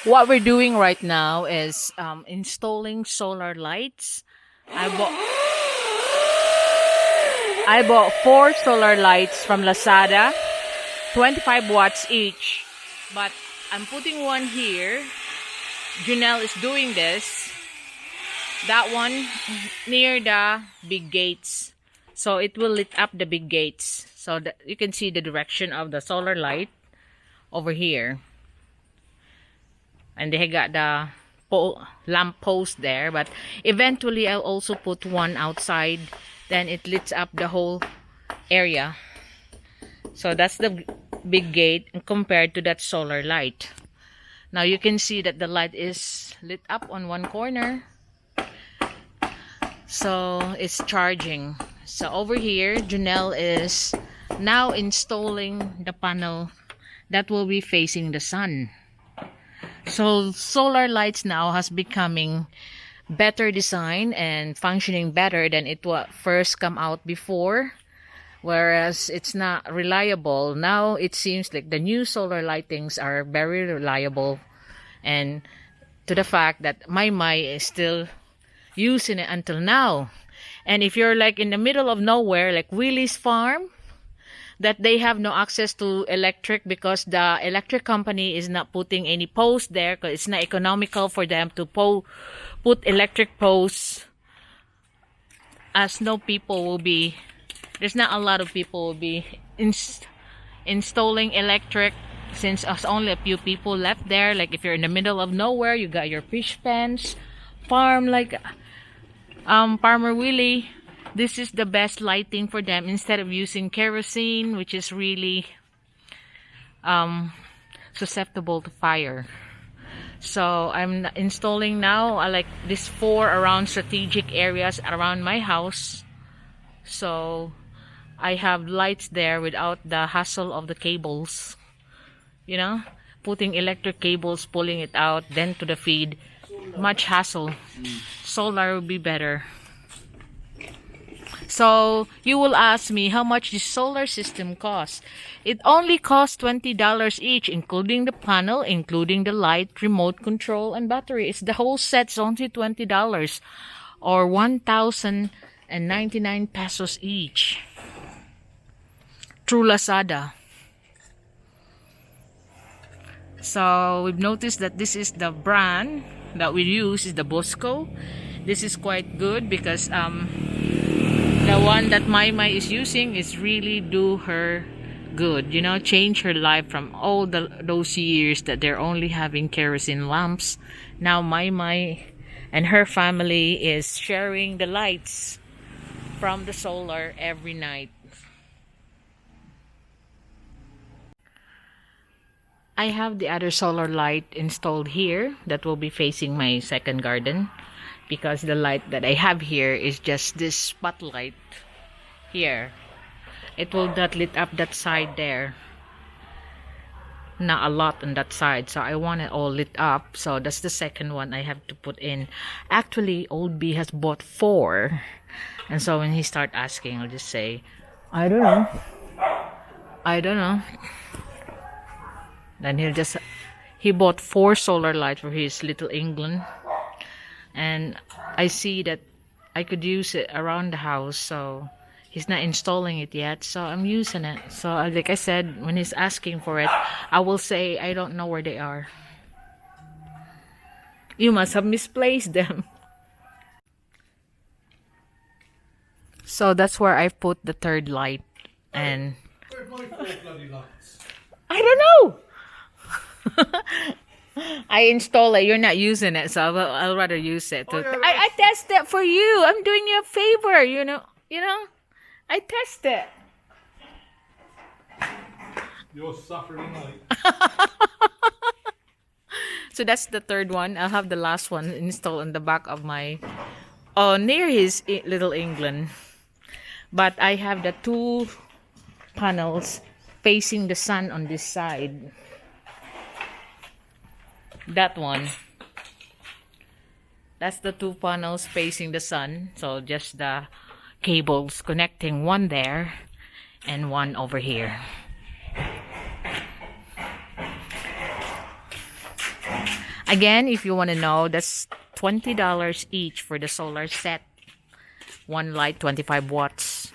What we're doing right now is installing solar lights. I bought I bought four solar lights from Lazada, 25 watts each. But I'm putting one here. Junelle is doing this. That one near the big gates. So it will lit up the big gates. So that you can see the direction of the solar light over here. And they got the lamp post there, but eventually I'll also put one outside, then it lights up the whole area. So that's the big gate compared to that solar light. Now you can see that the light is lit up on one corner, so it's charging. So over here Junelle is now installing the panel that will be facing the sun. So solar lights now has becoming better design and functioning better than it was first come out before, whereas it's not reliable. Now it seems like the new solar lightings are very reliable, and to the fact that my is still using it until now. And if you're like in the middle of nowhere like Willie's farm, that they have no access to electric because the electric company is not putting any posts there because it's not economical for them to put electric posts, as no people will be, there's not a lot of people will be installing electric, since there's only a few people left there. Like if you're in the middle of nowhere, you got your fish pens farm like Farmer Willie, this is the best lighting for them instead of using kerosene, which is really susceptible to fire. So I'm installing now like these four around strategic areas around my house. So I have lights there without the hassle of the cables. You know, putting electric cables, pulling it out, then to the feed. Much hassle. Solar will be better. So you will ask me how much this solar system costs. It only costs $20 each, including the panel, including the light, remote control, and battery. It's the whole set's only $20 or 1,099 pesos each through Lazada. So we've noticed that this is the brand that we use is the Bosco. This is quite good because the one that my is using is really do her good, you know, change her life from all those years that they're only having kerosene lamps. Now my and her family is sharing the lights from the solar every night. I have the other solar light installed here that will be facing my second garden, because the light that I have here is just this spotlight here. It will not lit up that side there. Not a lot on that side, so I want it all lit up. So that's the second one I have to put in. Actually, Old B has bought four, and so when he start asking, I'll just say, I don't know. Then he bought four solar lights for his Little England, and I see that I could use it around the house, so he's not installing it yet, so I'm using it. So like I said, when he's asking for it, I will say I don't know where they are. You must have misplaced them. So that's where I put the third light, and Where's my four bloody lights? I don't know. I install it. You're not using it, so I'll rather use it. Oh, yeah, I test it for you. I'm doing you a favor. You know. I test it. You're suffering night. So that's the third one. I'll have the last one installed on the back of my, near his Little England. But I have the two panels facing the sun on this side. That one. That's the two panels facing the sun. So just the cables connecting, one there and one over here. Again, if you want to know, that's $20 each for the solar set. One light, 25 watts.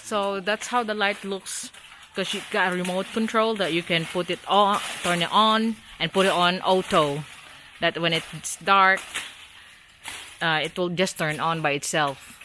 So that's how the light looks, because you got a remote control that you can put it on, turn it on, and put it on auto. That when it's dark, it will just turn on by itself.